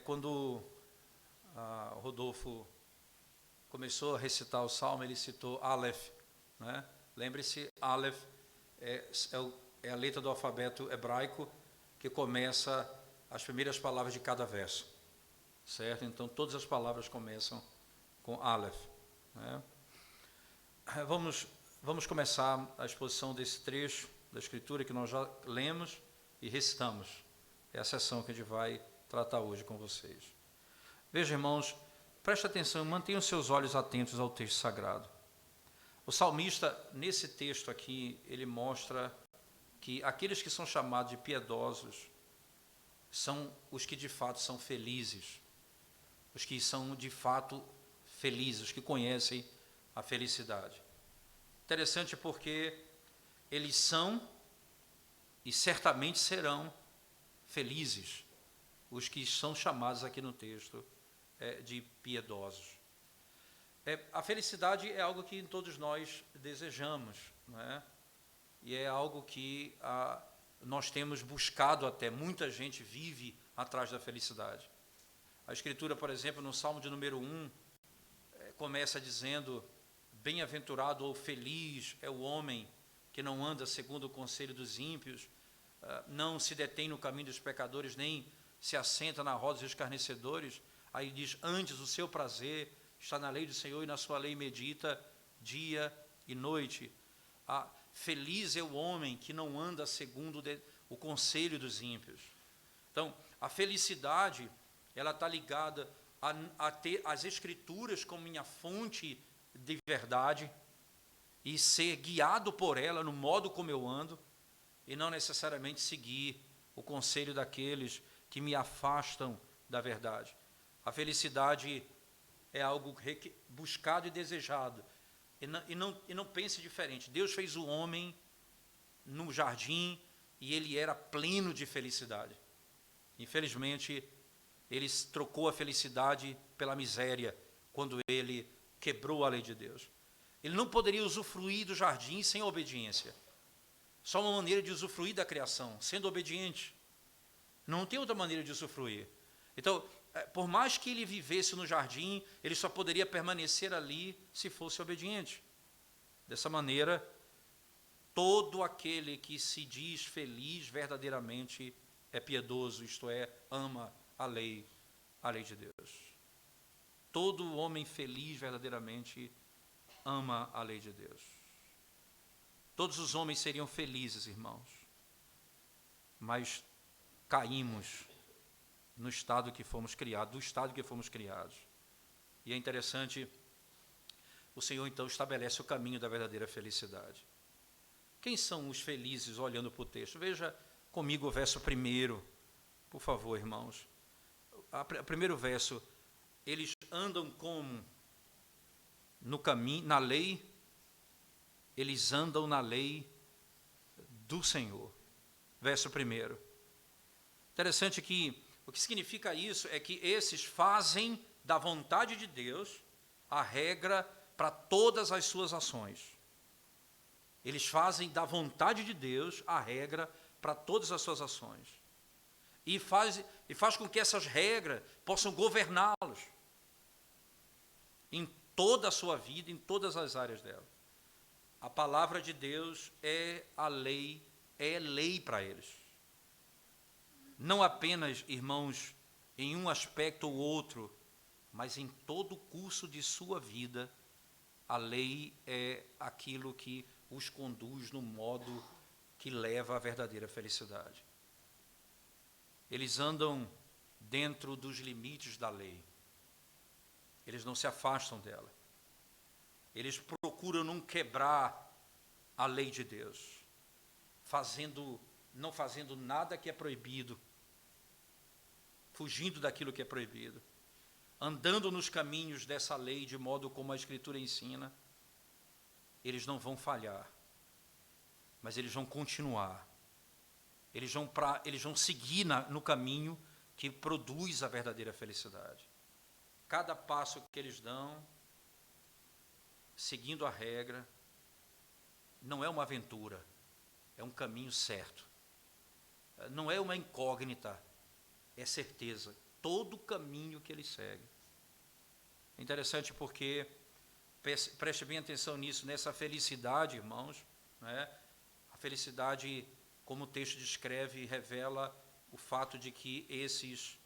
Quando Rodolfo começou a recitar o Salmo, ele citou Aleph, né? Lembre-se, Aleph é a letra do alfabeto hebraico que começa as primeiras palavras de cada verso, certo? Então, todas as palavras começam com Aleph, né? Vamos começar a exposição desse trecho da Escritura que nós já lemos e recitamos. É a sessão que a gente vai tratar hoje com vocês. Veja, irmãos, preste atenção, mantenham seus olhos atentos ao texto sagrado. O salmista, nesse texto aqui, ele mostra que aqueles que são chamados de piedosos são os que de fato são felizes, os que são de fato felizes, os que conhecem a felicidade. Interessante porque eles são e certamente serão felizes, os que são chamados aqui no texto de piedosos. A felicidade é algo que todos nós desejamos, não é? E é algo que nós temos buscado até, muita gente vive atrás da felicidade. A Escritura, por exemplo, no Salmo de número 1, começa dizendo: bem-aventurado ou feliz é o homem que não anda segundo o conselho dos ímpios, não se detém no caminho dos pecadores, nem se assenta na roda dos escarnecedores. Aí diz: antes o seu prazer está na lei do Senhor e na sua lei medita dia e noite. Feliz é o homem que não anda segundo o conselho dos ímpios. Então, a felicidade, ela está ligada a ter as Escrituras como minha fonte de verdade e ser guiado por ela no modo como eu ando, e não necessariamente seguir o conselho daqueles que me afastam da verdade. A felicidade é algo buscado e desejado. E não pense diferente. Deus fez o homem no jardim e ele era pleno de felicidade. Infelizmente, ele trocou a felicidade pela miséria quando ele quebrou a lei de Deus. Ele não poderia usufruir do jardim sem obediência. Só uma maneira de usufruir da criação, sendo obediente. Não tem outra maneira de usufruir. Então, por mais que ele vivesse no jardim, ele só poderia permanecer ali se fosse obediente. Dessa maneira, todo aquele que se diz feliz verdadeiramente é piedoso, isto é, ama a lei de Deus. Todo homem feliz verdadeiramente ama a lei de Deus. Todos os homens seriam felizes, irmãos, mas caímos no estado que fomos criados, do estado que fomos criados. E é interessante, o Senhor então estabelece o caminho da verdadeira felicidade. Quem são os felizes olhando para o texto? Veja comigo o verso 1, por favor, irmãos. O primeiro verso: eles andam como? No caminho, na lei, eles andam na lei do Senhor. Verso 1. Interessante que o que significa isso é que esses fazem da vontade de Deus a regra para todas as suas ações. Eles fazem da vontade de Deus a regra para todas as suas ações. E faz com que essas regras possam governá-los em toda a sua vida, em todas as áreas dela. A palavra de Deus é a lei, é lei para eles. Não apenas, irmãos, em um aspecto ou outro, mas em todo o curso de sua vida, a lei é aquilo que os conduz no modo que leva à verdadeira felicidade. Eles andam dentro dos limites da lei. Eles não se afastam dela. Eles procuram não quebrar a lei de Deus, não fazendo nada que é proibido, fugindo daquilo que é proibido, andando nos caminhos dessa lei de modo como a Escritura ensina. Eles não vão falhar, mas eles vão continuar. Eles vão seguir no caminho que produz a verdadeira felicidade. Cada passo que eles dão, seguindo a regra, não é uma aventura, é um caminho certo. Não é uma incógnita, é certeza. todo o caminho que ele segue. É interessante porque, preste bem atenção nisso, nessa felicidade, irmãos, né? A felicidade, como o texto descreve, revela o fato de que esses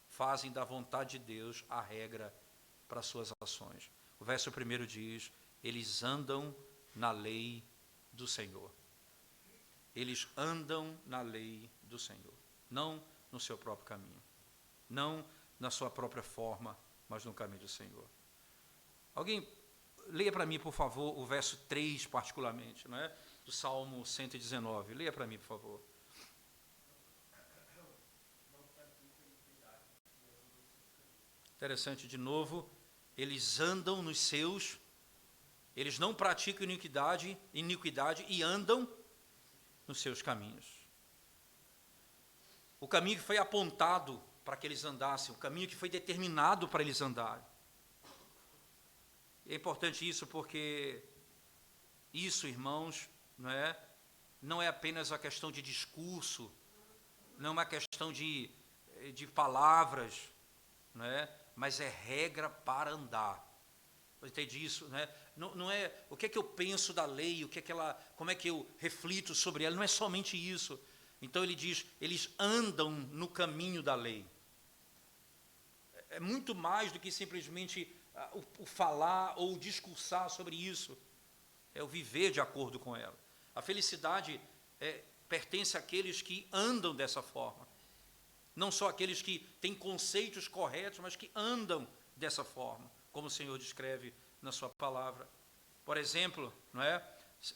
fazem da vontade de Deus a regra para suas ações. O verso 1 diz: eles andam na lei do Senhor. Eles andam na lei do Senhor, não no seu próprio caminho, não na sua própria forma, mas no caminho do Senhor. Alguém leia para mim, por favor, o verso 3 particularmente, não é? Do Salmo 119. Leia para mim, por favor. Interessante, de novo, eles andam nos seus, eles não praticam iniquidade e andam nos seus caminhos. O caminho que foi apontado para que eles andassem, o caminho que foi determinado para eles andarem. É importante isso porque isso, irmãos, não é apenas a questão de discurso, não é uma questão de palavras, não é? Mas é regra para andar. Entende isso? Não é o que é que eu penso da lei, como é que eu reflito sobre ela, não é somente isso. Então ele diz, eles andam no caminho da lei. É muito mais do que simplesmente o falar ou o discursar sobre isso. É o viver de acordo com ela. A felicidade pertence àqueles que andam dessa forma. Não só aqueles que têm conceitos corretos, mas que andam dessa forma, como o Senhor descreve na sua palavra. Por exemplo,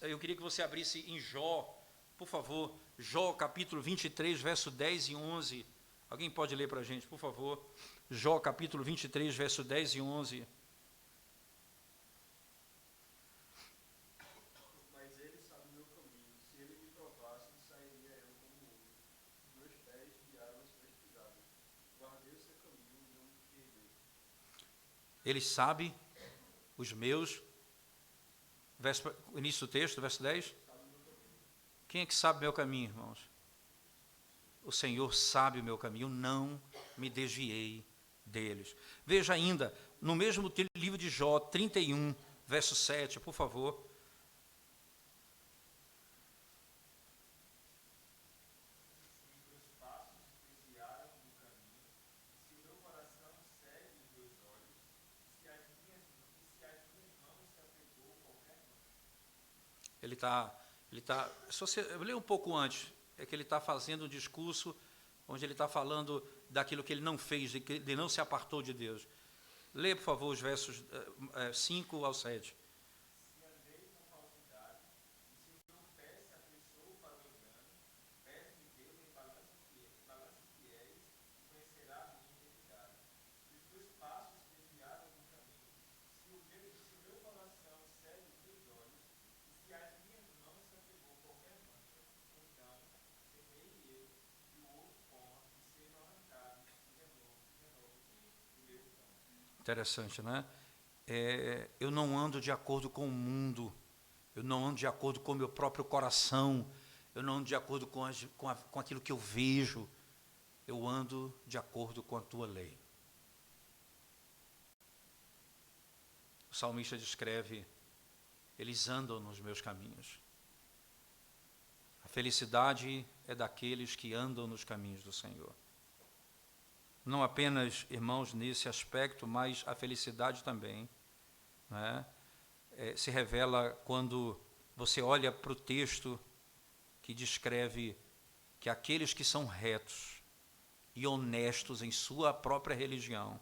eu queria que você abrisse em Jó, por favor, Jó capítulo 23, verso 10 e 11. Alguém pode ler para a gente, por favor? Jó capítulo 23, verso 10 e 11. Mas ele sabe o meu caminho, se ele me provasse, sairia eu como ouro. Os meus pés guiaram as suas pisadas. Guardei o seu caminho e não me perdeu. Ele sabe os meus, o início do texto, verso 10. Quem é que sabe o meu caminho, irmãos? O Senhor sabe o meu caminho, não me desviei deles. Veja ainda, no mesmo livro de Jó, 31, verso 7, por favor. Se você ler um pouco antes, é que ele está fazendo um discurso onde ele está falando daquilo que ele não fez, de que ele não se apartou de Deus. Leia, por favor, os versos 5 ao 7. Interessante, né? Eu não ando de acordo com o mundo, eu não ando de acordo com o meu próprio coração, eu não ando de acordo com aquilo que eu vejo, eu ando de acordo com a tua lei. O salmista descreve, eles andam nos meus caminhos. A felicidade é daqueles que andam nos caminhos do Senhor. Não apenas, irmãos, nesse aspecto, mas a felicidade também, se revela quando você olha para o texto que descreve que aqueles que são retos e honestos em sua própria religião,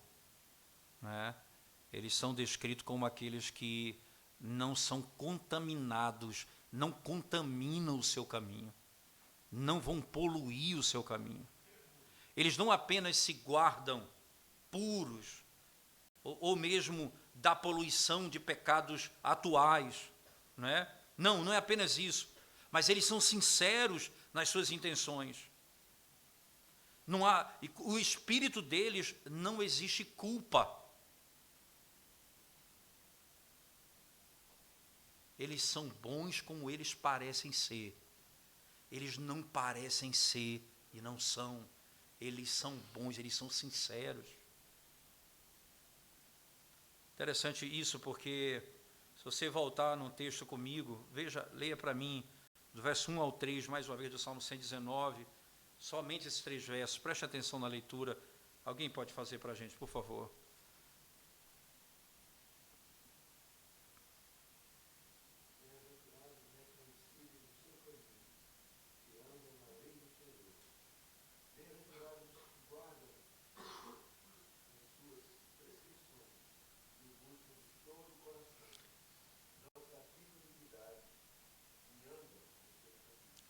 eles são descritos como aqueles que não são contaminados, não contaminam o seu caminho, não vão poluir o seu caminho. Eles não apenas se guardam puros, ou mesmo da poluição de pecados atuais, não é apenas isso, mas eles são sinceros nas suas intenções. O espírito deles não existe culpa. Eles são bons como eles parecem ser. Eles não parecem ser e não são. eles são bons, eles são sinceros. Interessante isso, porque se você voltar no texto comigo, veja, leia para mim, do verso 1 ao 3, mais uma vez, do Salmo 119, somente esses 3 versos, preste atenção na leitura. Alguém pode fazer para a gente, por favor?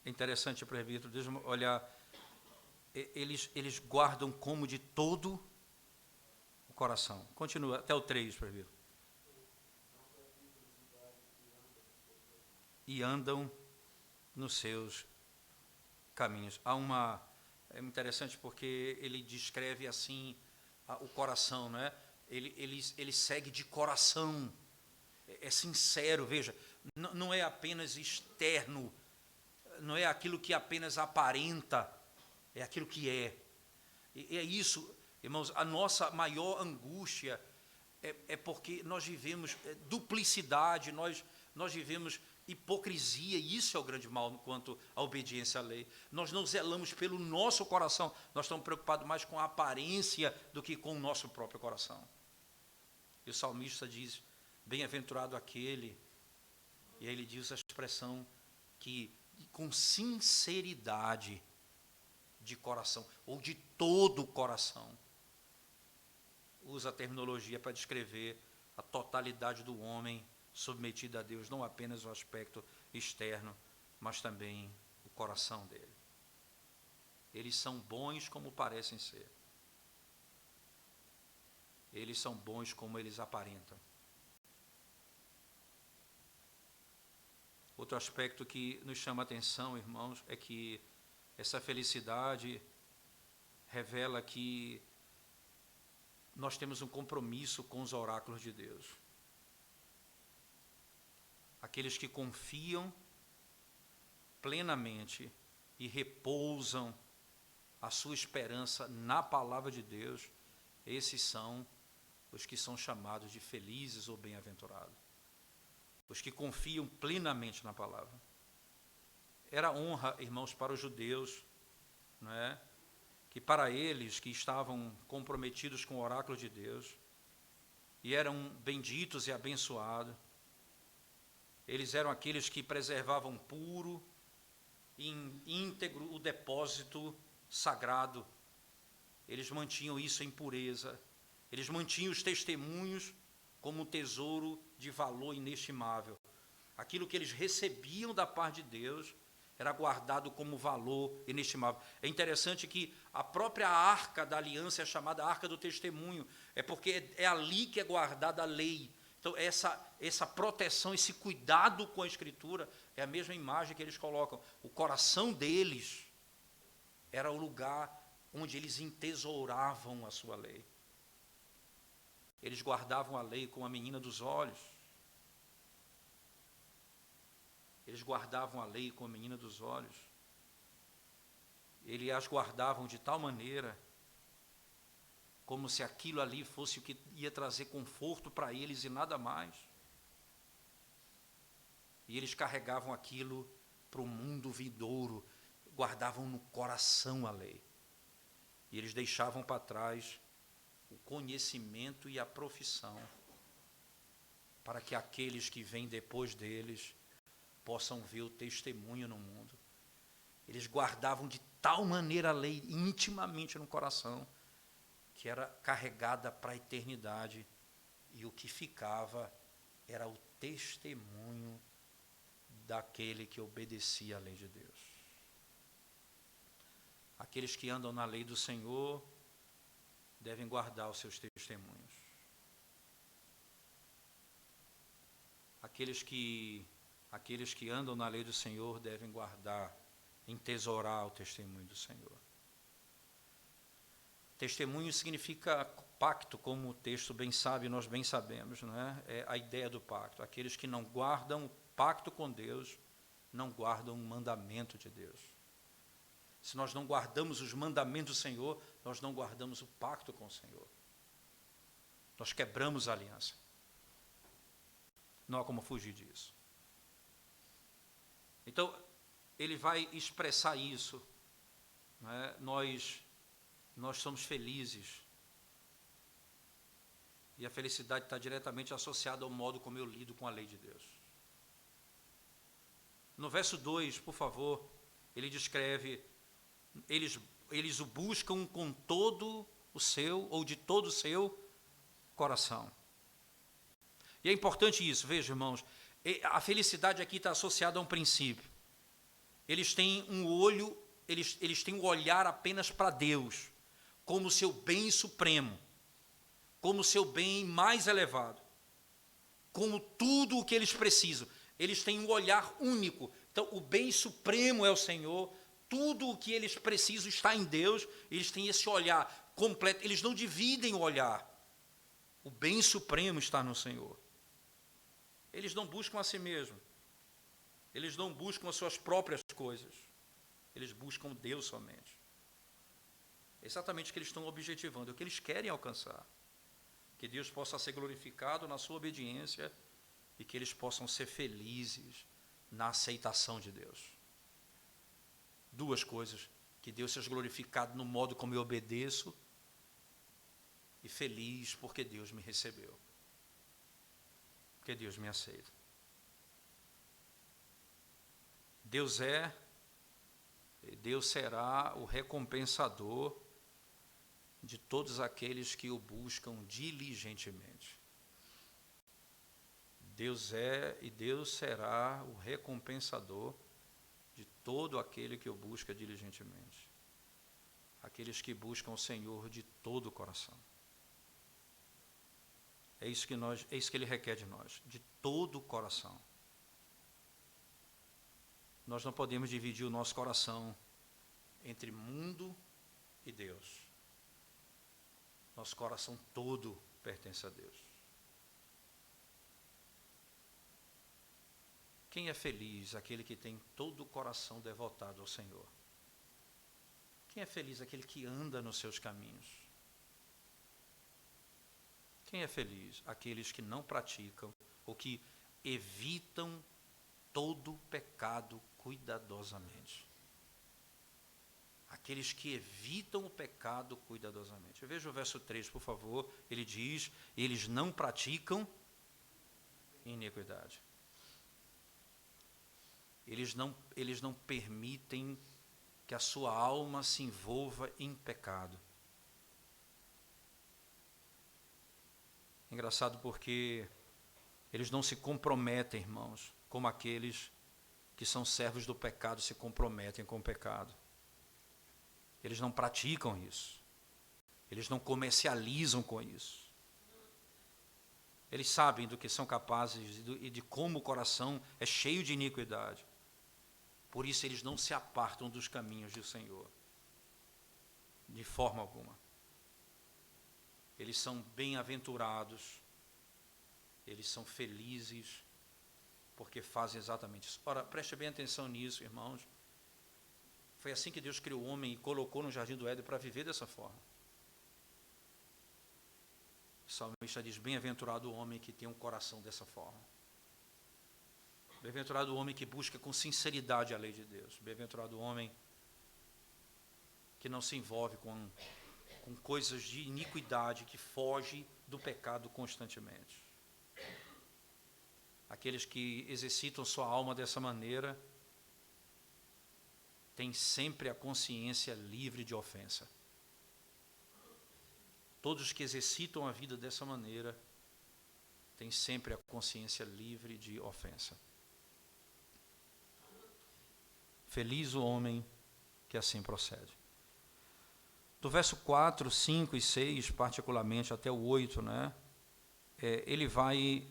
É interessante, presbítero, deixa eu olhar. Eles guardam como de todo o coração. Continua, até o 3, presbítero. E andam nos seus caminhos. É interessante porque ele descreve assim o coração, não é? Ele segue de coração. É sincero, veja, não é apenas externo, não é aquilo que apenas aparenta, é aquilo que é. E é isso, irmãos, a nossa maior angústia é porque nós vivemos duplicidade, nós vivemos hipocrisia, e isso é o grande mal quanto à obediência à lei. Nós não zelamos pelo nosso coração, nós estamos preocupados mais com a aparência do que com o nosso próprio coração. E o salmista diz, bem-aventurado aquele, e aí ele diz a expressão que com sinceridade de coração, ou de todo o coração, usa a terminologia para descrever a totalidade do homem submetido a Deus, não apenas o aspecto externo, mas também o coração dele. Eles são bons como parecem ser. Eles são bons como eles aparentam. Outro aspecto que nos chama a atenção, irmãos, é que essa felicidade revela que nós temos um compromisso com os oráculos de Deus. Aqueles que confiam plenamente e repousam a sua esperança na palavra de Deus, esses são os que são chamados de felizes ou bem-aventurados. Os que confiam plenamente na palavra. Era honra, irmãos, para os judeus, não é? Que para eles que estavam comprometidos com o oráculo de Deus, e eram benditos e abençoados, eles eram aqueles que preservavam puro e íntegro o depósito sagrado. Eles mantinham isso em pureza. Eles mantinham os testemunhos como um tesouro de valor inestimável. Aquilo que eles recebiam da parte de Deus era guardado como valor inestimável. É interessante que a própria arca da aliança é chamada arca do testemunho, é porque é ali que é guardada a lei. Então, essa proteção, esse cuidado com a Escritura, é a mesma imagem que eles colocam. O coração deles era o lugar onde eles entesouravam a sua lei. Eles guardavam a lei como a menina dos olhos. Eles guardavam a lei como a menina dos olhos. Eles as guardavam de tal maneira, como se aquilo ali fosse o que ia trazer conforto para eles e nada mais. E eles carregavam aquilo para o mundo vindouro, guardavam no coração a lei. E eles deixavam para trás o conhecimento e a profissão, para que aqueles que vêm depois deles possam ver o testemunho no mundo. Eles guardavam de tal maneira a lei intimamente no coração, que era carregada para a eternidade, e o que ficava era o testemunho daquele que obedecia à lei de Deus. Aqueles que andam na lei do Senhor devem guardar os seus testemunhos. Aqueles que andam na lei do Senhor devem guardar, entesourar o testemunho do Senhor. Testemunho significa pacto, como o texto bem sabe, nós bem sabemos, não é? É a ideia do pacto. Aqueles que não guardam o pacto com Deus, não guardam o mandamento de Deus. Se nós não guardamos os mandamentos do Senhor, nós não guardamos o pacto com o Senhor. Nós quebramos a aliança. Não há como fugir disso. Então, ele vai expressar isso. Né? Nós somos felizes. E a felicidade está diretamente associada ao modo como eu lido com a lei de Deus. No verso 2, por favor, ele descreve, eles o buscam com todo o seu, ou de todo o seu coração. E é importante isso, veja, irmãos, a felicidade aqui está associada a um princípio. Eles têm um olho, eles têm um olhar apenas para Deus, como seu bem supremo, como seu bem mais elevado, como tudo o que eles precisam. Eles têm um olhar único. Então, o bem supremo é o Senhor, tudo o que eles precisam está em Deus, eles têm esse olhar completo, eles não dividem o olhar. O bem supremo está no Senhor. Eles não buscam a si mesmos, eles não buscam as suas próprias coisas, eles buscam Deus somente. É exatamente o que eles estão objetivando, é o que eles querem alcançar. Que Deus possa ser glorificado na sua obediência e que eles possam ser felizes na aceitação de Deus. Duas coisas, que Deus seja glorificado no modo como eu obedeço e feliz porque Deus me recebeu, porque Deus me aceita. Deus é e Deus será o recompensador de todos aqueles que o buscam diligentemente. Deus é e Deus será o recompensador de todo aquele que o busca diligentemente. Aqueles que buscam o Senhor de todo o coração. É isso que Ele requer de nós, de todo o coração. Nós não podemos dividir o nosso coração entre mundo e Deus. Nosso coração todo pertence a Deus. Quem é feliz? Aquele que tem todo o coração devotado ao Senhor. Quem é feliz? Aquele que anda nos seus caminhos. Quem é feliz? Aqueles que não praticam ou que evitam todo pecado cuidadosamente. Aqueles que evitam o pecado cuidadosamente. Veja o verso 3, por favor. Ele diz, eles não praticam iniquidade. Eles não permitem que a sua alma se envolva em pecado. Engraçado porque eles não se comprometem, irmãos, como aqueles que são servos do pecado se comprometem com o pecado. Eles não praticam isso. Eles não comercializam com isso. Eles sabem do que são capazes e de como o coração é cheio de iniquidade. Por isso eles não se apartam dos caminhos do Senhor. De forma alguma. Eles são bem-aventurados. Eles são felizes porque fazem exatamente isso. Ora, preste bem atenção nisso, irmãos. Foi assim que Deus criou o homem e colocou no jardim do Éden para viver dessa forma. O salmista diz, bem-aventurado o homem que tem um coração dessa forma. Bem-aventurado o homem que busca com sinceridade a lei de Deus. Bem-aventurado o homem que não se envolve com coisas de iniquidade, que foge do pecado constantemente. Aqueles que exercitam sua alma dessa maneira têm sempre a consciência livre de ofensa. Todos que exercitam a vida dessa maneira têm sempre a consciência livre de ofensa. Feliz o homem que assim procede. Do verso 4, 5 e 6, particularmente até o 8, né, ele vai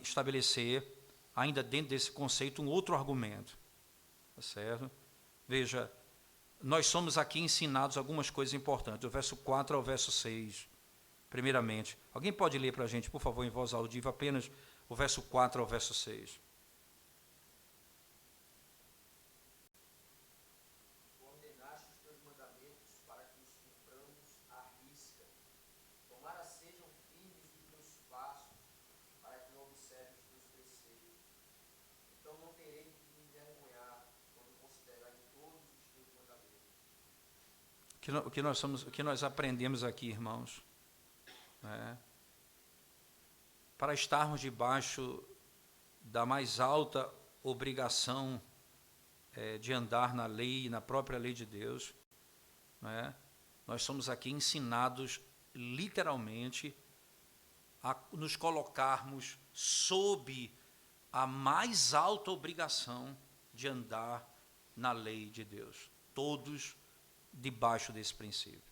estabelecer, ainda dentro desse conceito, um outro argumento. Tá certo? Veja, nós somos aqui ensinados algumas coisas importantes, do verso 4 ao verso 6, primeiramente. Alguém pode ler para a gente, por favor, em voz audível, apenas o verso 4 ao verso 6. Condenai-vos, Então não terei que me envergonhar quando considerar em todos os teus mandamentos. O que nós aprendemos aqui, irmãos, né? Para estarmos debaixo da mais alta obrigação de andar na lei, na própria lei de Deus, né? Nós somos aqui ensinados literalmente a nos colocarmos sob a mais alta obrigação de andar na lei de Deus, todos debaixo desse princípio.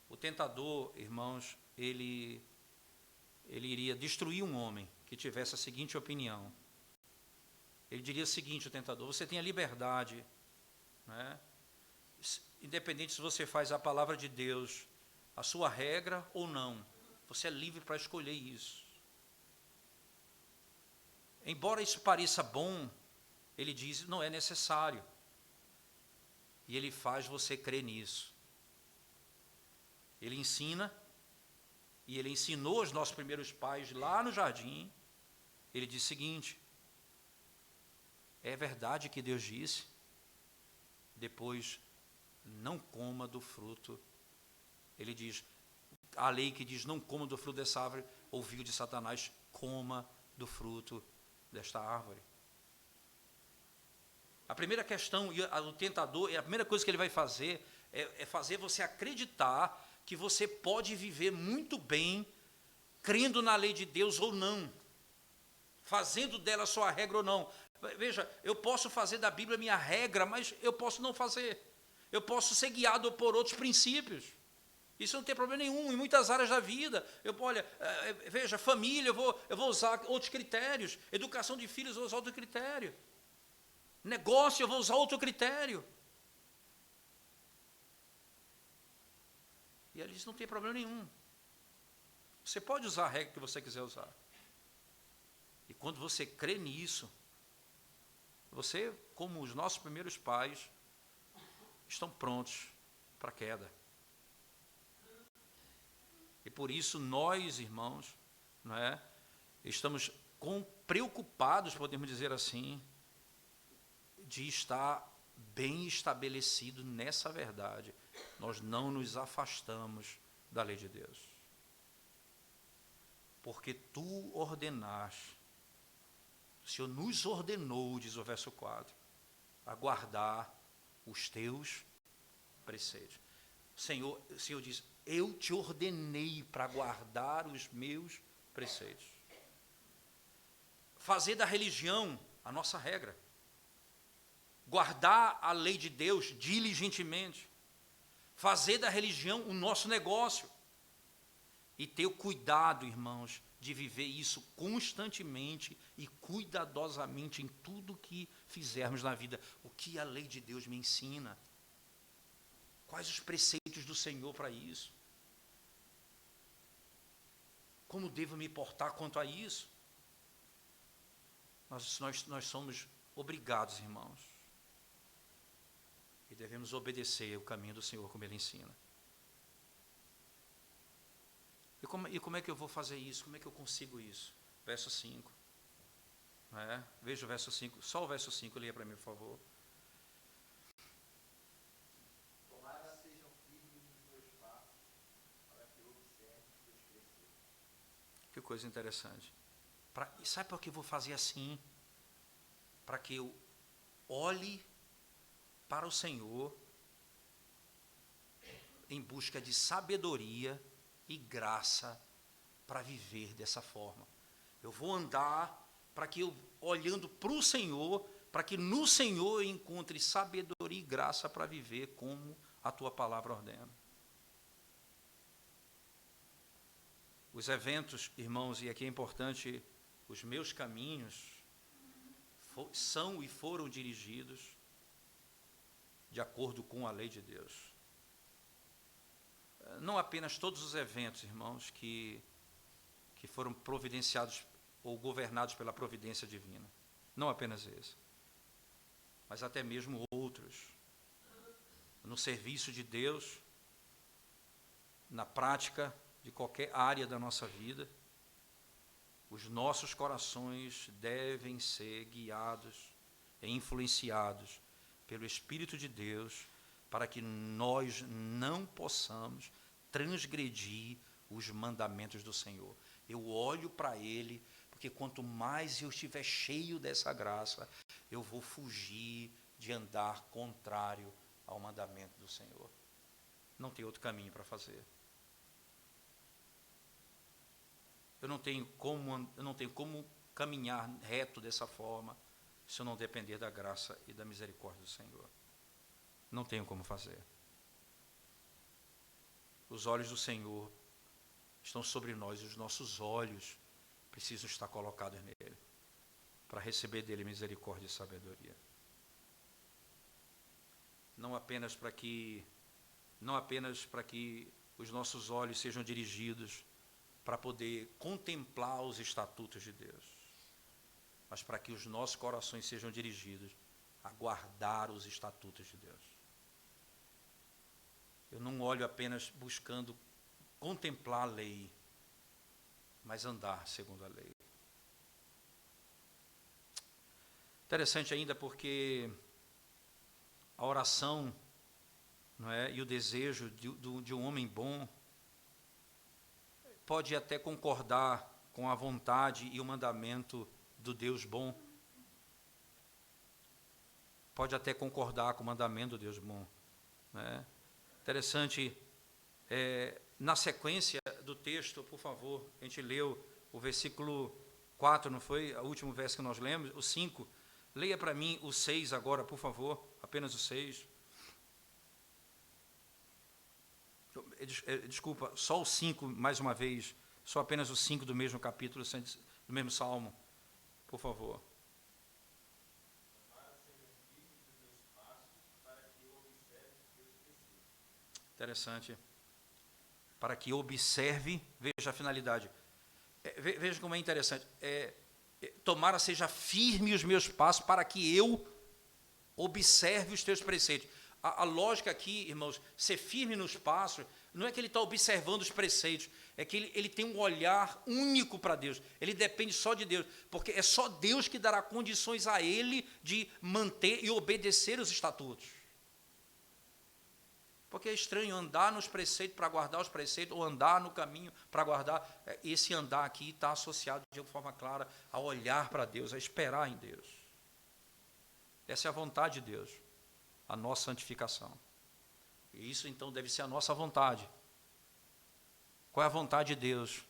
O tentador, irmãos, ele iria destruir um homem que tivesse a seguinte opinião. Ele diria o seguinte, o tentador: você tem a liberdade, né? Independente se você faz a palavra de Deus a sua regra ou não, você é livre para escolher isso. Embora isso pareça bom, ele diz, não é necessário. E ele faz você crer nisso. Ele ensina, e ele ensinou os nossos primeiros pais lá no jardim. Ele diz o seguinte: é verdade que Deus disse, depois não coma do fruto. Ele diz, a lei que diz não coma do fruto dessa árvore, ouviu de Satanás, coma do fruto desta árvore. A primeira questão, o tentador, a primeira coisa que ele vai fazer é fazer você acreditar que você pode viver muito bem, crendo na lei de Deus ou não, fazendo dela sua regra ou não. Veja, eu posso fazer da Bíblia minha regra, mas eu posso não fazer. Eu posso ser guiado por outros princípios. Isso não tem problema nenhum, em muitas áreas da vida. Veja, família, eu vou usar outros critérios. Educação de filhos, eu vou usar outro critério. Negócio, eu vou usar outro critério. E ele diz, não tem problema nenhum. Você pode usar a regra que você quiser usar. E quando você crê nisso, você, como os nossos primeiros pais, estão prontos para a queda. E por isso nós, irmãos, não é, estamos preocupados, podemos dizer assim, de estar bem estabelecido nessa verdade. Nós não nos afastamos da lei de Deus. Porque tu ordenaste, o Senhor nos ordenou, diz o verso 4, a guardar os teus preceitos. O Senhor diz, eu te ordenei para guardar os meus preceitos. Fazer da religião a nossa regra. Guardar a lei de Deus diligentemente. Fazer da religião o nosso negócio. E ter o cuidado, irmãos, de viver isso constantemente e cuidadosamente em tudo que fizermos na vida. O que a lei de Deus me ensina? Quais os preceitos do Senhor para isso? Como devo me portar quanto a isso? Nós somos obrigados, irmãos, e devemos obedecer o caminho do Senhor como Ele ensina. E como é que eu vou fazer isso? Como é que eu consigo isso? Verso 5. Veja o verso 5, só o verso 5, leia para mim, por favor. Tomara sejam firmes os teus passos, para que observe os teus preceitos. Que coisa interessante. E sabe por que eu vou fazer assim? Para que eu olhe para o Senhor em busca de sabedoria e graça para viver dessa forma. Eu vou andar para que eu, olhando para o Senhor, para que no Senhor eu encontre sabedoria e graça para viver como a tua palavra ordena. Os eventos, irmãos, e aqui é importante, os meus caminhos são e foram dirigidos de acordo com a lei de Deus. Não apenas todos os eventos, irmãos, que foram providenciados ou governados pela providência divina. Não apenas esse. Mas até mesmo outros. No serviço de Deus, na prática de qualquer área da nossa vida. Os nossos corações devem ser guiados e influenciados pelo Espírito de Deus, para que nós não possamos transgredir os mandamentos do Senhor. Eu olho para Ele, porque quanto mais eu estiver cheio dessa graça, eu vou fugir de andar contrário ao mandamento do Senhor. Não tem outro caminho para fazer. Eu não tenho como caminhar reto dessa forma, se eu não depender da graça e da misericórdia do Senhor. Não tenho como fazer. Os olhos do Senhor estão sobre nós, e os nossos olhos precisam estar colocados nele, para receber dele misericórdia e sabedoria. Não apenas para que os nossos olhos sejam dirigidos para poder contemplar os estatutos de Deus, mas para que os nossos corações sejam dirigidos a guardar os estatutos de Deus. Eu não olho apenas buscando contemplar a lei, mas andar segundo a lei. Interessante ainda porque a oração, não é, e o desejo de um homem bom pode até concordar com a vontade e o mandamento do Deus bom. Pode até concordar com o mandamento do Deus bom, né? Interessante, na sequência do texto, por favor, a gente leu o versículo 4, não foi? O último verso que nós lemos, o 5. Leia para mim o 6 agora, por favor, apenas o 6. Desculpa, só o 5 mais uma vez, só apenas o 5 do mesmo capítulo, do mesmo salmo, por favor. Interessante. Para que observe, veja a finalidade. Veja como é interessante. Tomara seja firme os meus passos para que eu observe os teus preceitos. A lógica aqui, irmãos, ser firme nos passos, não é que ele está observando os preceitos, é que ele tem um olhar único para Deus. Ele depende só de Deus, porque é só Deus que dará condições a ele de manter e obedecer os estatutos. Porque é estranho andar nos preceitos para guardar os preceitos, ou andar no caminho para guardar. Esse andar aqui está associado de forma clara a olhar para Deus, a esperar em Deus. Essa é a vontade de Deus, a nossa santificação. E isso então deve ser a nossa vontade. Qual é a vontade de Deus?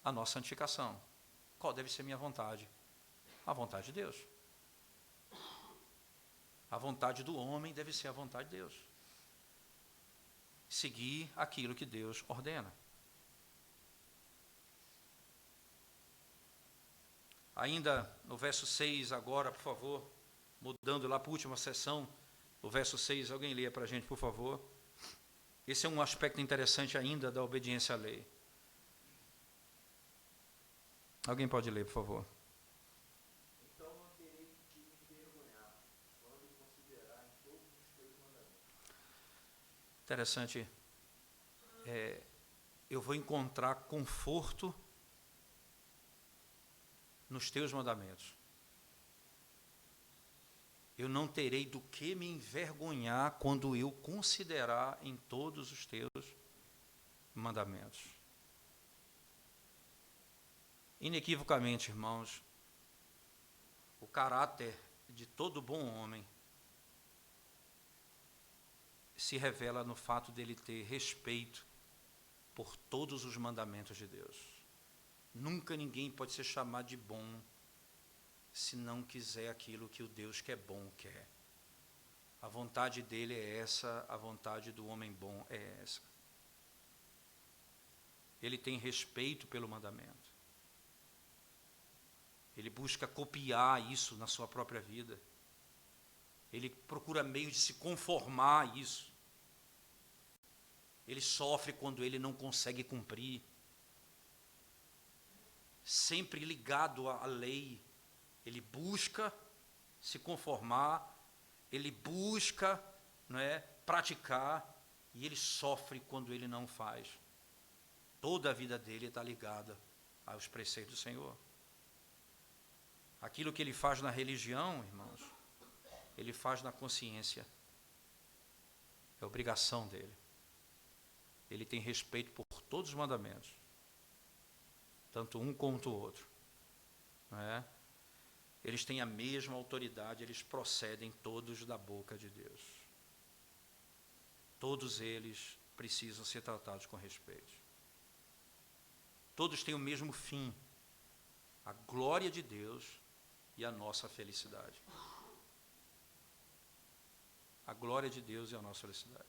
A nossa santificação. Qual deve ser a minha vontade? A vontade de Deus. A vontade do homem deve ser a vontade de Deus. Seguir aquilo que Deus ordena. Ainda no verso 6 agora, por favor, mudando lá para a última sessão, o verso 6, alguém leia para a gente, por favor. Esse é um aspecto interessante ainda da obediência à lei. Alguém pode ler, por favor. Interessante, eu vou encontrar conforto nos teus mandamentos. Eu não terei do que me envergonhar quando eu considerar em todos os teus mandamentos. Inequivocamente, irmãos, o caráter de todo bom homem se revela no fato dele ter respeito por todos os mandamentos de Deus. Nunca ninguém pode ser chamado de bom se não quiser aquilo que o Deus que é bom quer. A vontade dele é essa, a vontade do homem bom é essa. Ele tem respeito pelo mandamento. Ele busca copiar isso na sua própria vida. Ele procura meios de se conformar a isso. Ele sofre quando ele não consegue cumprir. Sempre ligado à lei. Ele busca se conformar, ele busca, não é, praticar, e ele sofre quando ele não faz. toda a vida dele está ligada aos preceitos do Senhor. Aquilo que ele faz na religião, irmãos, ele faz na consciência. É obrigação dele. Ele tem respeito por todos os mandamentos, tanto um quanto o outro. Não é? Eles têm a mesma autoridade, eles procedem todos da boca de Deus. Todos eles precisam ser tratados com respeito. Todos têm o mesmo fim, a glória de Deus e a nossa felicidade. A glória de Deus e a nossa felicidade.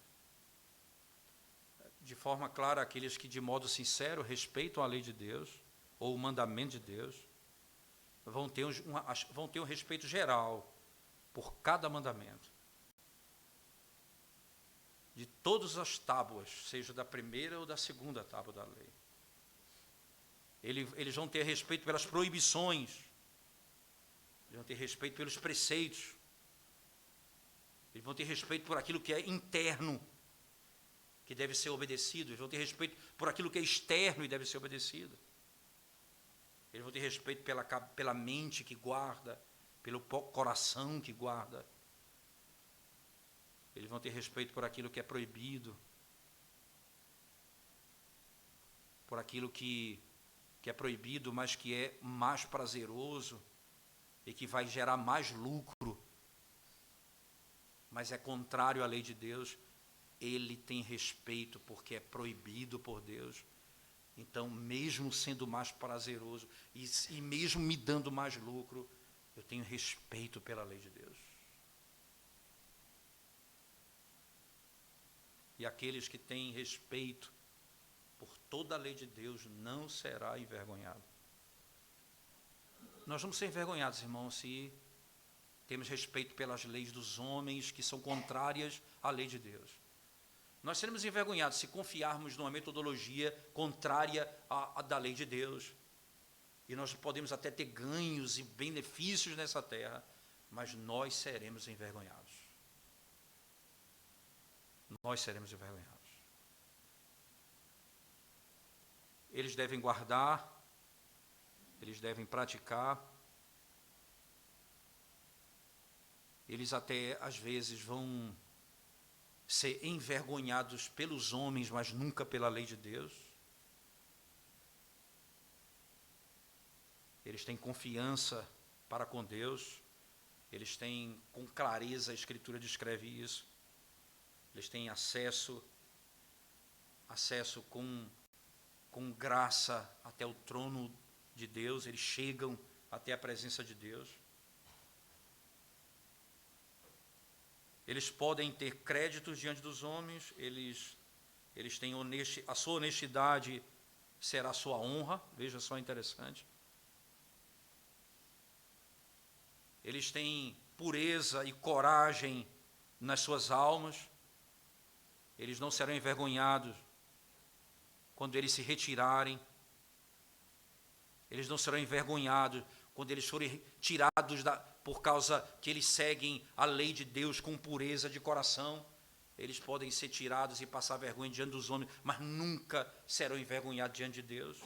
De forma clara, aqueles que de modo sincero respeitam a lei de Deus, ou o mandamento de Deus, vão ter um respeito geral por cada mandamento. De todas as tábuas, seja da primeira ou da segunda tábua da lei. Eles vão ter respeito pelas proibições, eles vão ter respeito pelos preceitos, eles vão ter respeito por aquilo que é interno, que deve ser obedecido, eles vão ter respeito por aquilo que é externo e deve ser obedecido. Eles vão ter respeito pela mente que guarda, pelo coração que guarda. Eles vão ter respeito por aquilo que é proibido, por aquilo que é proibido, mas que é mais prazeroso e que vai gerar mais lucro, mas é contrário à lei de Deus. Ele tem respeito porque é proibido por Deus. Então, mesmo sendo mais prazeroso e mesmo me dando mais lucro, eu tenho respeito pela lei de Deus. E aqueles que têm respeito por toda a lei de Deus não será envergonhado. Nós vamos ser envergonhados, irmãos, se temos respeito pelas leis dos homens que são contrárias à lei de Deus. Nós seremos envergonhados se confiarmos numa metodologia contrária à da lei de Deus. E nós podemos até ter ganhos e benefícios nessa terra, mas nós seremos envergonhados. Nós seremos envergonhados. Eles devem guardar, eles devem praticar, eles até às vezes vão ser envergonhados pelos homens, mas nunca pela lei de Deus. Eles têm confiança para com Deus, eles têm com clareza, a Escritura descreve isso, eles têm acesso com graça até o trono de Deus, eles chegam até a presença de Deus. Eles podem ter créditos diante dos homens, eles têm a sua honestidade será a sua honra, veja só interessante. Eles têm pureza e coragem nas suas almas, eles não serão envergonhados quando eles se retirarem, eles não serão envergonhados quando eles forem tirados por causa que eles seguem a lei de Deus com pureza de coração. Eles podem ser tirados e passar vergonha diante dos homens, mas nunca serão envergonhados diante de Deus.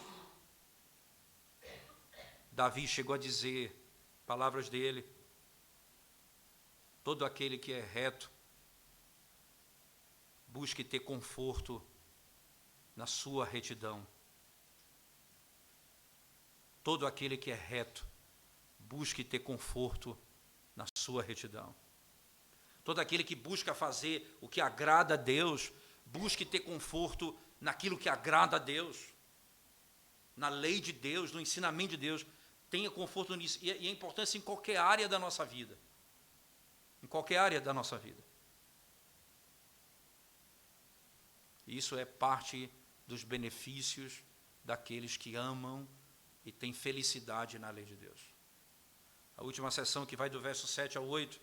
Davi chegou a dizer, palavras dele, todo aquele que é reto, busque ter conforto na sua retidão. Todo aquele que é reto, busque ter conforto na sua retidão. Todo aquele que busca fazer o que agrada a Deus, busque ter conforto naquilo que agrada a Deus, na lei de Deus, no ensinamento de Deus, tenha conforto nisso. E a importância em qualquer área da nossa vida. Em qualquer área da nossa vida. Isso é parte dos benefícios daqueles que amam e têm felicidade na lei de Deus. A última sessão que vai do verso 7 ao 8,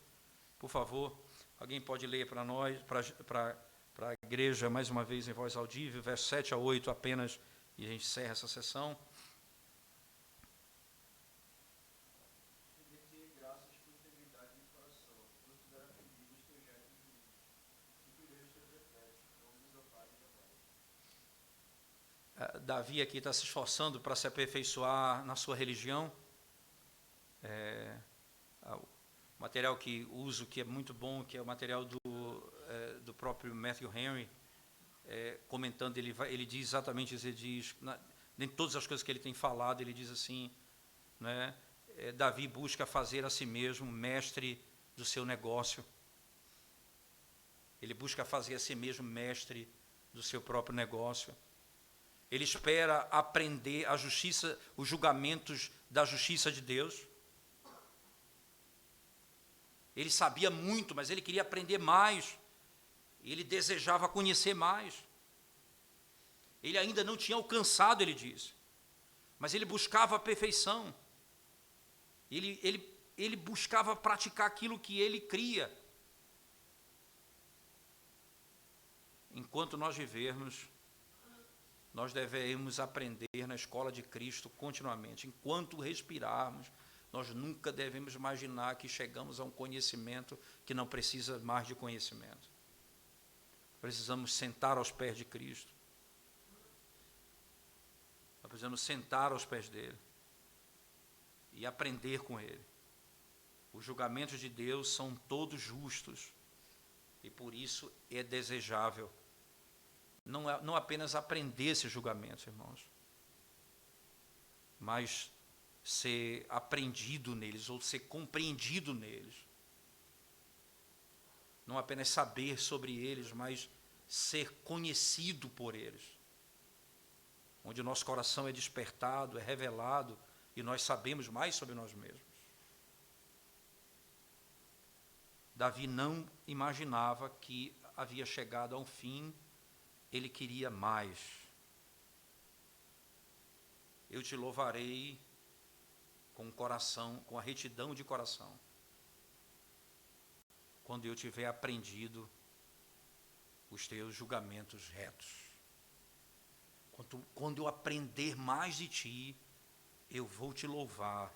por favor, alguém pode ler para nós, para a igreja, mais uma vez em voz audível, verso 7 a 8 apenas, e a gente encerra essa sessão. Render-te graças por integridade de coração, por te dar atendido os teus gestos juízes, cumprirei os teus decretos, não me desampares jamais. Davi aqui está se esforçando para se aperfeiçoar na sua religião. O material que uso, que é muito bom, que é o material do próprio Matthew Henry, comentando, ele diz exatamente isso, ele diz, em todas as coisas que ele tem falado, ele diz assim, né, Davi busca fazer a si mesmo mestre do seu negócio. Ele busca fazer a si mesmo mestre do seu próprio negócio. Ele espera aprender a justiça, os julgamentos da justiça de Deus. Ele sabia muito, mas ele queria aprender mais. Ele desejava conhecer mais. Ele ainda não tinha alcançado, ele diz, mas ele buscava a perfeição. Ele buscava praticar aquilo que ele cria. Enquanto nós vivermos, nós devemos aprender na escola de Cristo continuamente. Enquanto respirarmos, nós nunca devemos imaginar que chegamos a um conhecimento que não precisa mais de conhecimento. Precisamos sentar aos pés de Cristo. Nós precisamos sentar aos pés dele e aprender com ele. Os julgamentos de Deus são todos justos e por isso é desejável não apenas aprender esses julgamentos, irmãos, mas ser aprendido neles ou ser compreendido neles. Não apenas saber sobre eles, mas ser conhecido por eles. Onde o nosso coração é despertado, é revelado e nós sabemos mais sobre nós mesmos. Davi não imaginava que havia chegado a um fim, ele queria mais. Eu te louvarei com o coração, com a retidão de coração, quando eu tiver aprendido os teus julgamentos retos. Quando eu aprender mais de ti, eu vou te louvar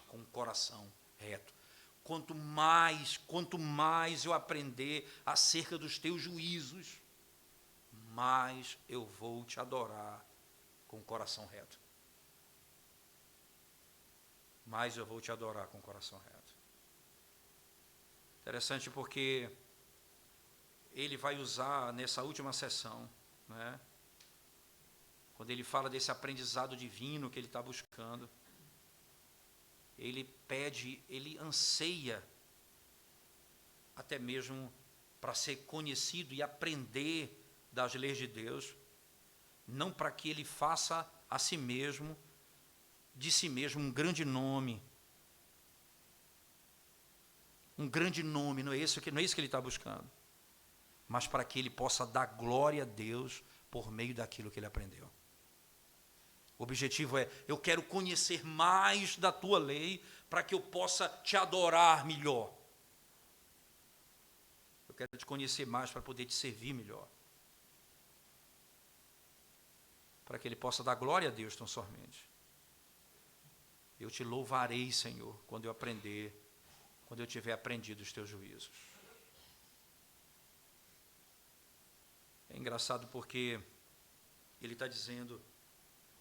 com o coração reto. Quanto mais eu aprender acerca dos teus juízos, mais eu vou te adorar com o coração reto. Mais eu vou te adorar com o coração reto. Interessante porque ele vai usar nessa última sessão, né, quando ele fala desse aprendizado divino que ele está buscando, ele pede, ele anseia até mesmo para ser conhecido e aprender das leis de Deus, não para que ele faça a si mesmo, de si mesmo, um grande nome, não é isso que ele está buscando, mas para que ele possa dar glória a Deus por meio daquilo que ele aprendeu. O objetivo é, eu quero conhecer mais da tua lei para que eu possa te adorar melhor. Eu quero te conhecer mais para poder te servir melhor. Para que ele possa dar glória a Deus tão somente. Eu te louvarei, Senhor, quando eu tiver aprendido os teus juízos. É engraçado porque ele está dizendo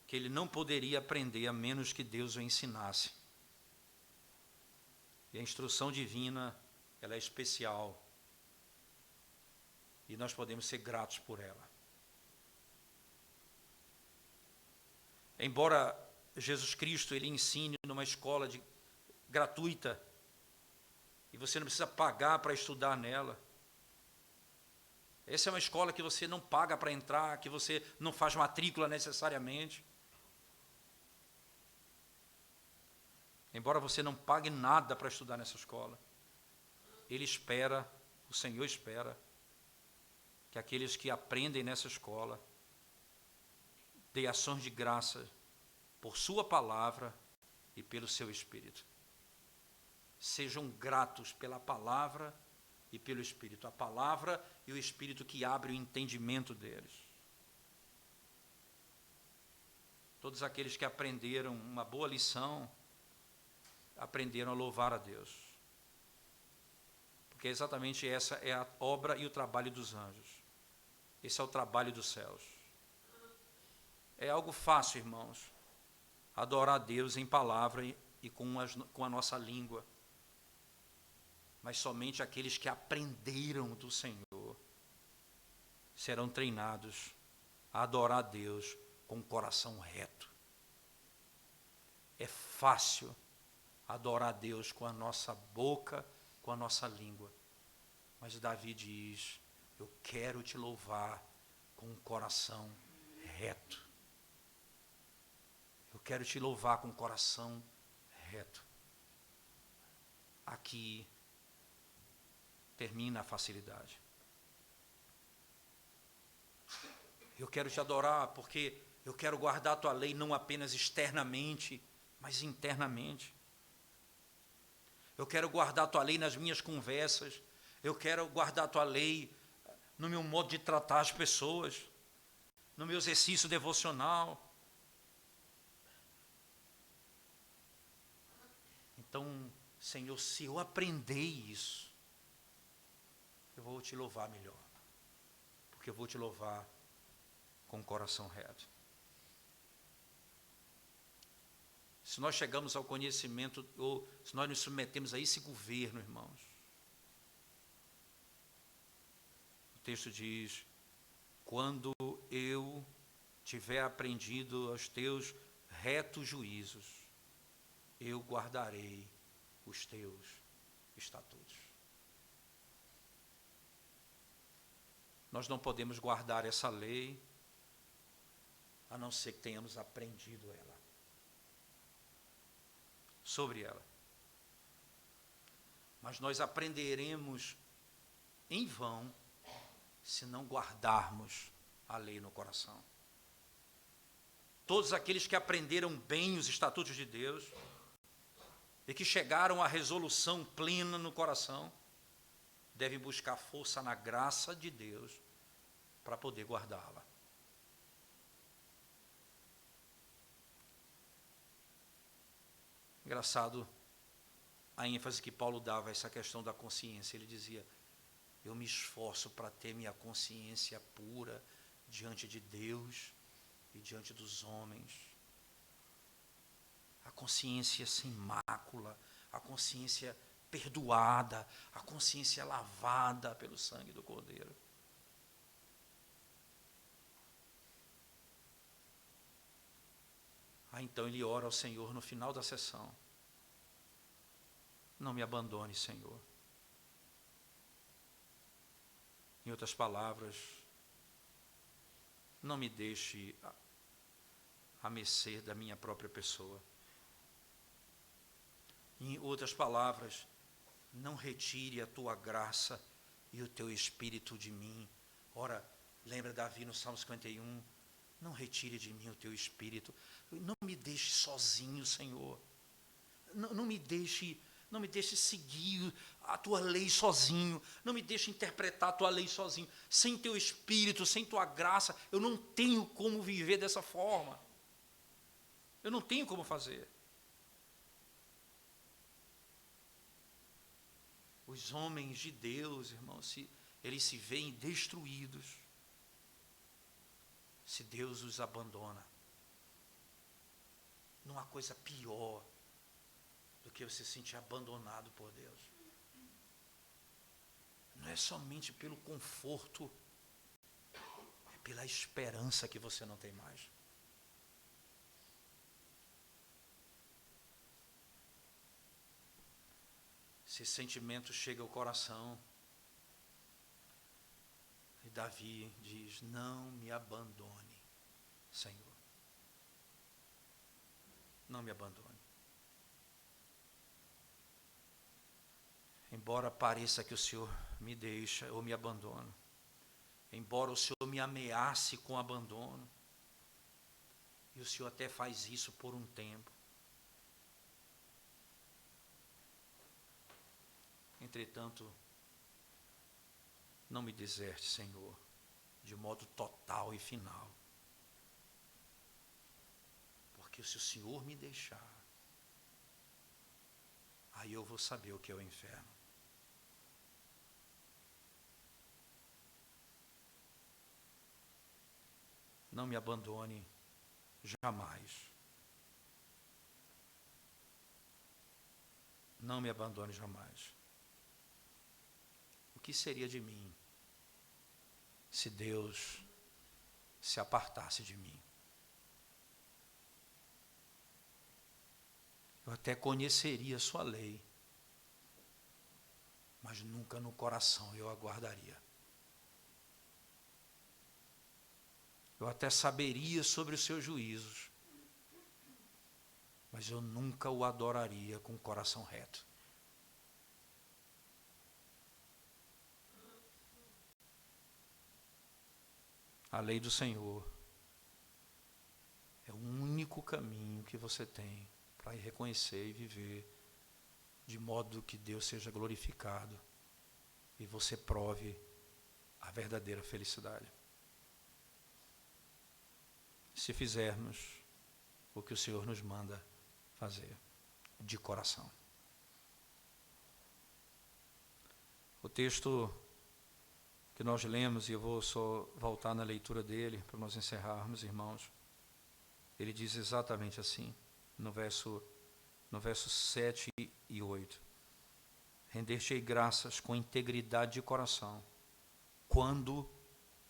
que ele não poderia aprender a menos que Deus o ensinasse. E a instrução divina, ela é especial. E nós podemos ser gratos por ela. Embora Jesus Cristo ele ensine numa escola gratuita, e você não precisa pagar para estudar nela. Essa é uma escola que você não paga para entrar, que você não faz matrícula necessariamente. Embora você não pague nada para estudar nessa escola, o Senhor espera, que aqueles que aprendem nessa escola dê ações de graça por sua palavra e pelo seu Espírito. Sejam gratos pela palavra e pelo Espírito. A palavra e o Espírito que abre o entendimento deles. Todos aqueles que aprenderam uma boa lição, aprenderam a louvar a Deus. Porque exatamente essa é a obra e o trabalho dos anjos. Esse é o trabalho dos céus. É algo fácil, irmãos, adorar a Deus em palavra e com a nossa língua. Mas somente aqueles que aprenderam do Senhor serão treinados a adorar a Deus com o coração reto. É fácil adorar a Deus com a nossa boca, com a nossa língua. Mas Davi diz: eu quero te louvar com um coração reto. Eu quero te louvar com um coração reto. Aqui termina a facilidade. Eu quero te adorar porque eu quero guardar a tua lei não apenas externamente, mas internamente. Eu quero guardar a tua lei nas minhas conversas. Eu quero guardar a tua lei no meu modo de tratar as pessoas, no meu exercício devocional. Então, Senhor, se eu aprender isso, eu vou te louvar melhor. Porque eu vou te louvar com o coração reto. Se nós chegamos ao conhecimento, ou se nós nos submetemos a esse governo, irmãos, o texto diz: quando eu tiver aprendido aos teus retos juízos, eu guardarei os teus estatutos. Nós não podemos guardar essa lei a não ser que tenhamos aprendido ela, sobre ela. Mas nós aprenderemos em vão se não guardarmos a lei no coração. Todos aqueles que aprenderam bem os estatutos de Deus e que chegaram à resolução plena no coração, devem buscar força na graça de Deus para poder guardá-la. Engraçado a ênfase que Paulo dava a essa questão da consciência. Ele dizia: eu me esforço para ter minha consciência pura diante de Deus e diante dos homens. A consciência sem mácula, a consciência perdoada, a consciência lavada pelo sangue do Cordeiro. Então ele ora ao Senhor no final da sessão: não me abandone, Senhor. Em outras palavras, não me deixe à mercê da minha própria pessoa. Em outras palavras, não retire a tua graça e o teu espírito de mim. Ora, lembra Davi no Salmo 51? Não retire de mim o teu espírito. Não me deixe sozinho, Senhor. Não me deixe seguir a tua lei sozinho. Não me deixe interpretar a tua lei sozinho. Sem teu espírito, sem tua graça, eu não tenho como viver dessa forma. Eu não tenho como fazer. Os homens de Deus, irmãos, eles se veem destruídos se Deus os abandona. Não há coisa pior do que você se sentir abandonado por Deus. Não é somente pelo conforto, é pela esperança que você não tem mais. Esse sentimento chega ao coração. E Davi diz: não me abandone, Senhor. Não me abandone. Embora pareça que o Senhor me deixa ou me abandona, embora o Senhor me ameace com abandono, e o Senhor até faz isso por um tempo, entretanto, não me deserte, Senhor, de modo total e final. Porque se o Senhor me deixar, aí eu vou saber o que é o inferno. Não me abandone jamais. Não me abandone jamais. O que seria de mim se Deus se apartasse de mim? Eu até conheceria a sua lei, mas nunca no coração eu aguardaria. Eu até saberia sobre os seus juízos, mas eu nunca o adoraria com o coração reto. A lei do Senhor é o único caminho que você tem para reconhecer e viver de modo que Deus seja glorificado e você prove a verdadeira felicidade. Se fizermos o que o Senhor nos manda fazer, de coração. O texto que nós lemos, e eu vou só voltar na leitura dele, para nós encerrarmos, irmãos, ele diz exatamente assim, no verso 7 e 8. Render-te-ei graças com integridade de coração, quando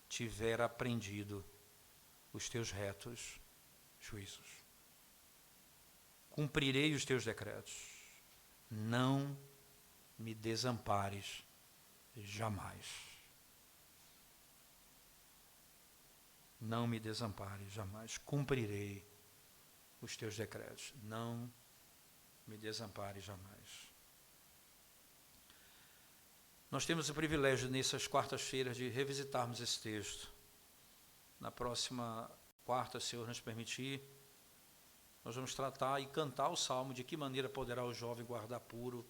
tiver aprendido os teus retos juízos. Cumprirei os teus decretos, não me desampares jamais. Não me desampares jamais. Cumprirei os teus decretos, não me desampares jamais. Nós temos o privilégio, nessas quartas-feiras, de revisitarmos esse texto. Na próxima quarta, se o Senhor nos permitir, nós vamos tratar e cantar o salmo de que maneira poderá o jovem guardar puro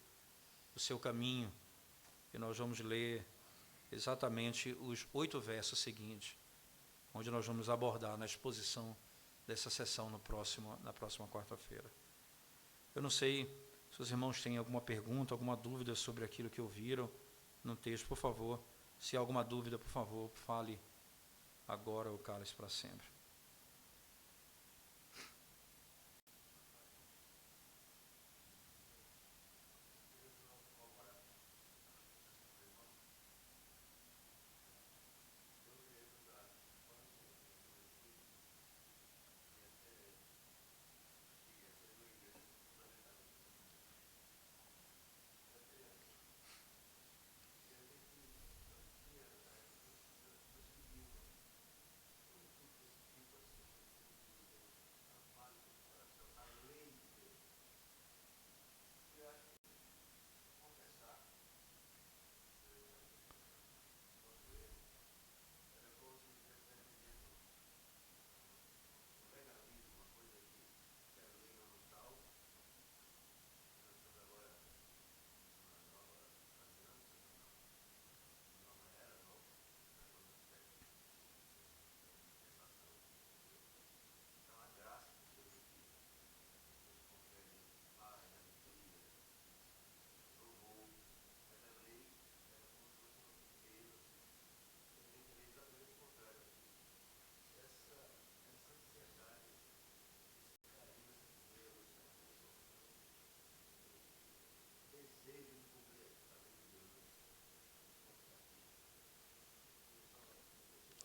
o seu caminho. E nós vamos ler exatamente os 8 versos seguintes, onde nós vamos abordar na exposição dessa sessão na próxima quarta-feira. Eu não sei se os irmãos têm alguma pergunta, alguma dúvida sobre aquilo que ouviram no texto, por favor. Se há alguma dúvida, por favor, fale agora ou cale-se para sempre.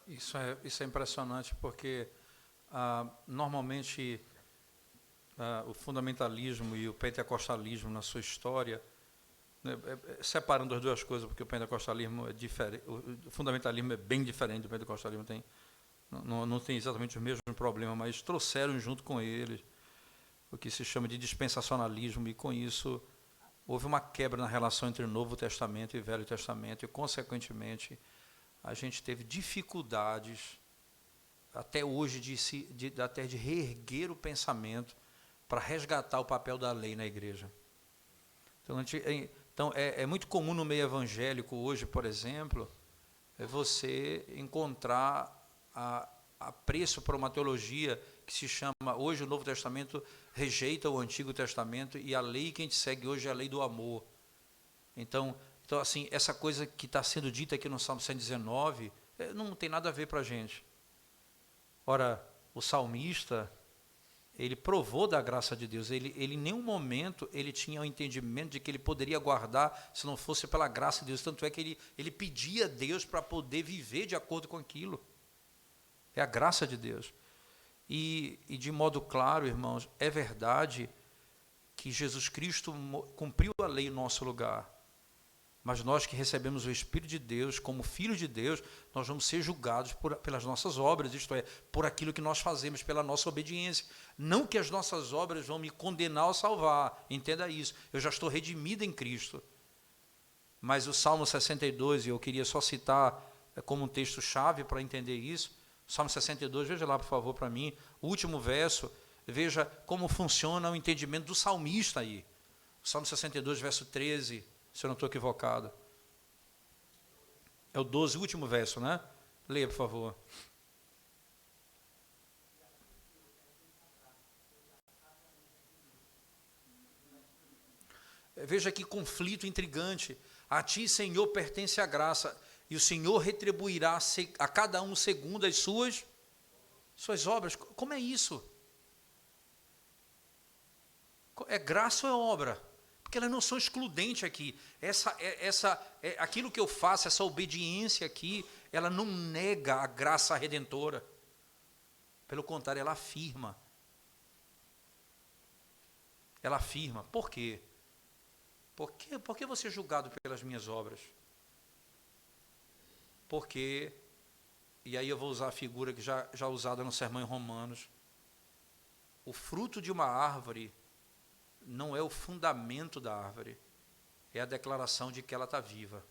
Isso é impressionante, porque normalmente o fundamentalismo e o pentecostalismo na sua história, né, separando as duas coisas, porque o pentecostalismo é diferente, o fundamentalismo é bem diferente do pentecostalismo, não tem exatamente o mesmo problema, mas trouxeram junto com eles o que se chama de dispensacionalismo, e com isso houve uma quebra na relação entre o Novo Testamento e o Velho Testamento, e consequentemente a gente teve dificuldades até hoje até de reerguer o pensamento para resgatar o papel da lei na igreja. Então é muito comum no meio evangélico hoje, por exemplo, você encontrar apreço por uma teologia que se chama, hoje o Novo Testamento rejeita o Antigo Testamento, e a lei que a gente segue hoje é a lei do amor. Então assim, essa coisa que está sendo dita aqui no Salmo 119, não tem nada a ver para a gente. Ora, o salmista, ele provou da graça de Deus. Ele em nenhum momento ele tinha o entendimento de que ele poderia guardar se não fosse pela graça de Deus. Tanto é que ele pedia a Deus para poder viver de acordo com aquilo. É a graça de Deus. E de modo claro, irmãos, é verdade que Jesus Cristo cumpriu a lei em nosso lugar. Mas nós que recebemos o Espírito de Deus, como filhos de Deus, nós vamos ser julgados pelas nossas obras, isto é, por aquilo que nós fazemos, pela nossa obediência. Não que as nossas obras vão me condenar ou salvar, entenda isso. Eu já estou redimido em Cristo. Mas o Salmo 62, e eu queria só citar como um texto-chave para entender isso, Salmo 62, veja lá, por favor, para mim, o último verso, veja como funciona o entendimento do salmista aí. O Salmo 62, verso 13, se eu não estou equivocado. É o 12, o último verso, né? Leia, por favor. Veja que conflito intrigante. A ti, Senhor, pertence a graça, e o Senhor retribuirá a cada um segundo as suas obras. Como é isso? É graça ou é obra? Porque elas não são excludentes aqui. Aquilo que eu faço, essa obediência aqui, ela não nega a graça redentora. Pelo contrário, ela afirma. Ela afirma. Por quê? Por que você é julgado pelas minhas obras? Porque, e aí eu vou usar a figura que já usada no sermão em Romanos, o fruto de uma árvore não é o fundamento da árvore, é a declaração de que ela está viva.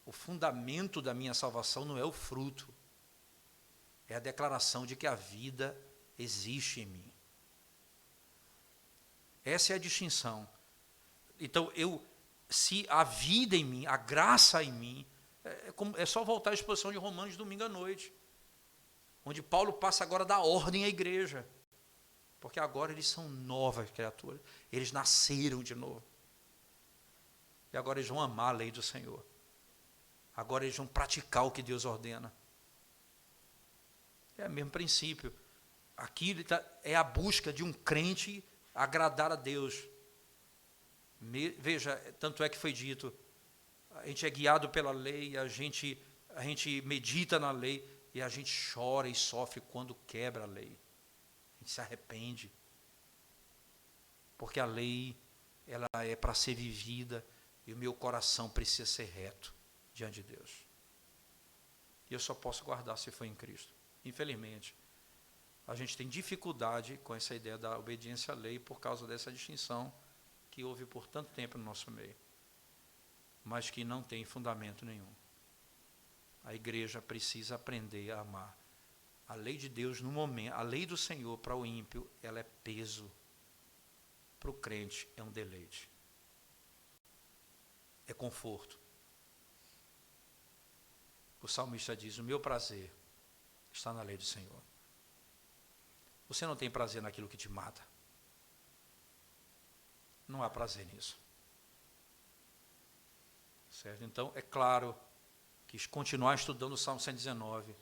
O fundamento da minha salvação não é o fruto, é a declaração de que a vida existe em mim. Essa é a distinção. Então, se a vida em mim, a graça em mim, é só voltar à exposição de Romanos domingo à noite, onde Paulo passa agora a dar ordem à igreja, porque agora eles são novas criaturas, eles nasceram de novo, e agora eles vão amar a lei do Senhor, agora eles vão praticar o que Deus ordena. É o mesmo princípio. Aqui é a busca de um crente agradar a Deus. Veja, tanto é que foi dito, a gente é guiado pela lei, a gente medita na lei, e a gente chora e sofre quando quebra a lei. A gente se arrepende. Porque a lei, ela é para ser vivida, e o meu coração precisa ser reto diante de Deus. E eu só posso guardar se for em Cristo. Infelizmente, a gente tem dificuldade com essa ideia da obediência à lei por causa dessa distinção que houve por tanto tempo no nosso meio, mas que não tem fundamento nenhum. A igreja precisa aprender a amar. A lei de Deus no momento, a lei do Senhor para o ímpio, ela é peso. Para o crente é um deleite. É conforto. O salmista diz, o meu prazer está na lei do Senhor. Você não tem prazer naquilo que te mata. Não há prazer nisso. Certo? Então, é claro que continuar estudando o Salmo 119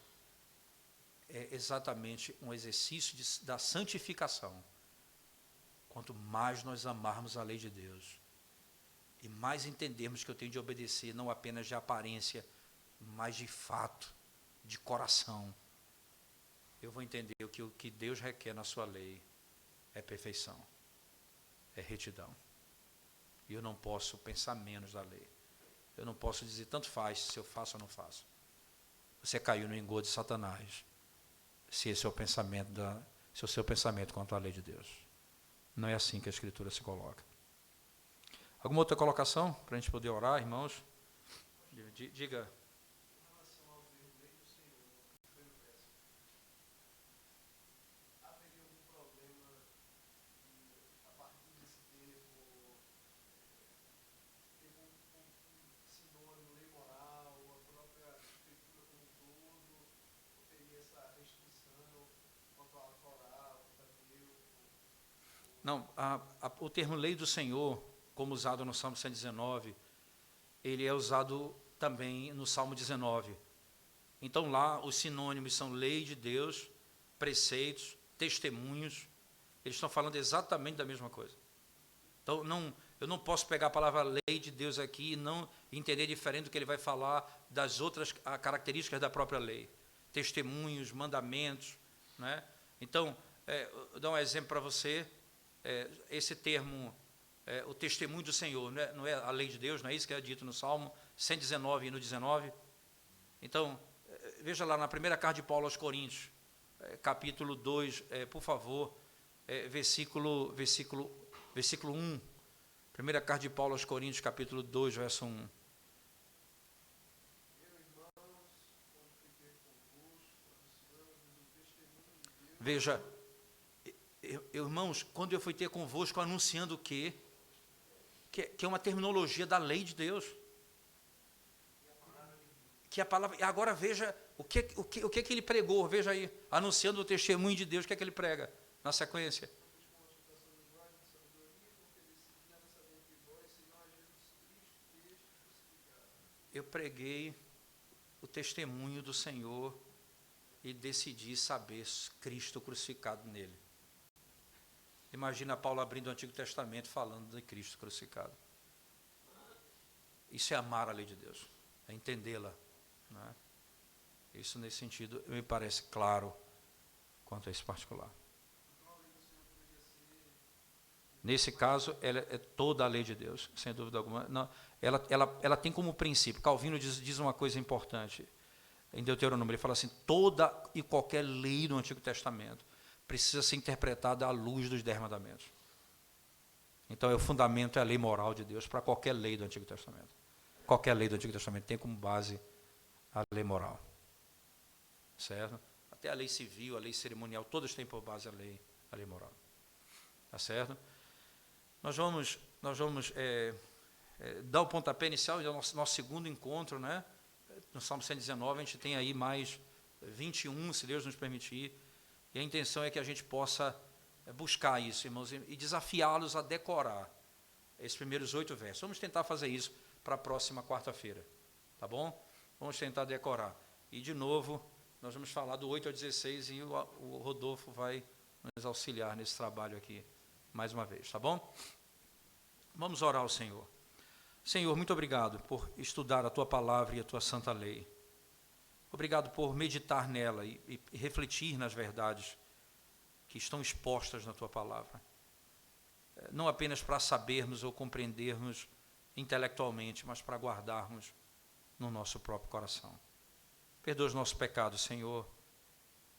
é exatamente um exercício da santificação. Quanto mais nós amarmos a lei de Deus, e mais entendermos que eu tenho de obedecer, não apenas de aparência, mas de fato, de coração, eu vou entender que o que Deus requer na sua lei é perfeição, é retidão. E eu não posso pensar menos da lei. Eu não posso dizer, tanto faz se eu faço ou não faço. Você caiu no engodo de Satanás, se esse é o pensamento se o seu pensamento contra a lei de Deus. Não é assim que a Escritura se coloca. Alguma outra colocação para a gente poder orar, irmãos? Diga. Não, o termo lei do Senhor, como usado no Salmo 119, ele é usado também no Salmo 19. Então lá os sinônimos são lei de Deus, preceitos, testemunhos, eles estão falando exatamente da mesma coisa. Então, eu não posso pegar a palavra lei de Deus aqui e não entender diferente do que ele vai falar das outras características da própria lei. Testemunhos, mandamentos, né? Então, vou dar um exemplo para você. Esse termo, o testemunho do Senhor, não é a lei de Deus, não é isso que é dito no Salmo 119 e no 19? Então, veja lá na primeira carta de Paulo aos Coríntios, capítulo 2, por favor, versículo 1. Primeira carta de Paulo aos Coríntios, capítulo 2, verso 1. Veja, irmãos, quando eu fui ter convosco anunciando o quê? Que é uma terminologia da lei de Deus. Que a palavra. Agora veja o que ele pregou, veja aí, anunciando o testemunho de Deus, o que é que ele prega na sequência? Eu preguei o testemunho do Senhor e decidi saber Cristo crucificado nele. Imagina Paulo abrindo o Antigo Testamento falando de Cristo crucificado. Isso é amar a lei de Deus, é entendê-la, né? Isso, nesse sentido, me parece claro quanto a esse particular. Nesse caso, ela é toda a lei de Deus, sem dúvida alguma. Não, ela tem como princípio, Calvino diz uma coisa importante, em Deuteronômio, ele fala assim, toda e qualquer lei do Antigo Testamento precisa ser interpretada à luz dos 10 mandamentos. Então, o fundamento é a lei moral de Deus para qualquer lei do Antigo Testamento. Qualquer lei do Antigo Testamento tem como base a lei moral. Certo? Até a lei civil, a lei cerimonial, todas têm por base a lei moral. Tá certo? Nós vamos dar o pontapé inicial, é o nosso segundo encontro, né? No Salmo 119, a gente tem aí mais 21, se Deus nos permitir, e a intenção é que a gente possa buscar isso, irmãos, e desafiá-los a decorar esses primeiros 8 versos. Vamos tentar fazer isso para a próxima quarta-feira, tá bom? Vamos tentar decorar. E, de novo, nós vamos falar do 8 ao 16 e o Rodolfo vai nos auxiliar nesse trabalho aqui, mais uma vez, tá bom? Vamos orar ao Senhor. Senhor, muito obrigado por estudar a Tua palavra e a Tua santa lei. Obrigado por meditar nela e refletir nas verdades que estão expostas na Tua palavra. Não apenas para sabermos ou compreendermos intelectualmente, mas para guardarmos no nosso próprio coração. Perdoa os nossos pecados, Senhor.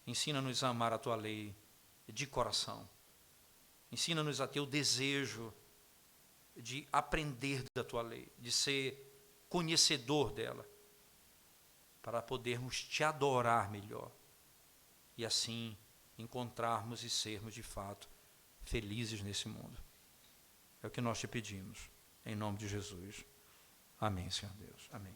Ensina-nos a amar a Tua lei de coração. Ensina-nos a ter o desejo de aprender da Tua lei, de ser conhecedor dela, para podermos Te adorar melhor e assim encontrarmos e sermos de fato felizes nesse mundo. É o que nós Te pedimos, em nome de Jesus. Amém, Senhor Deus. Amém.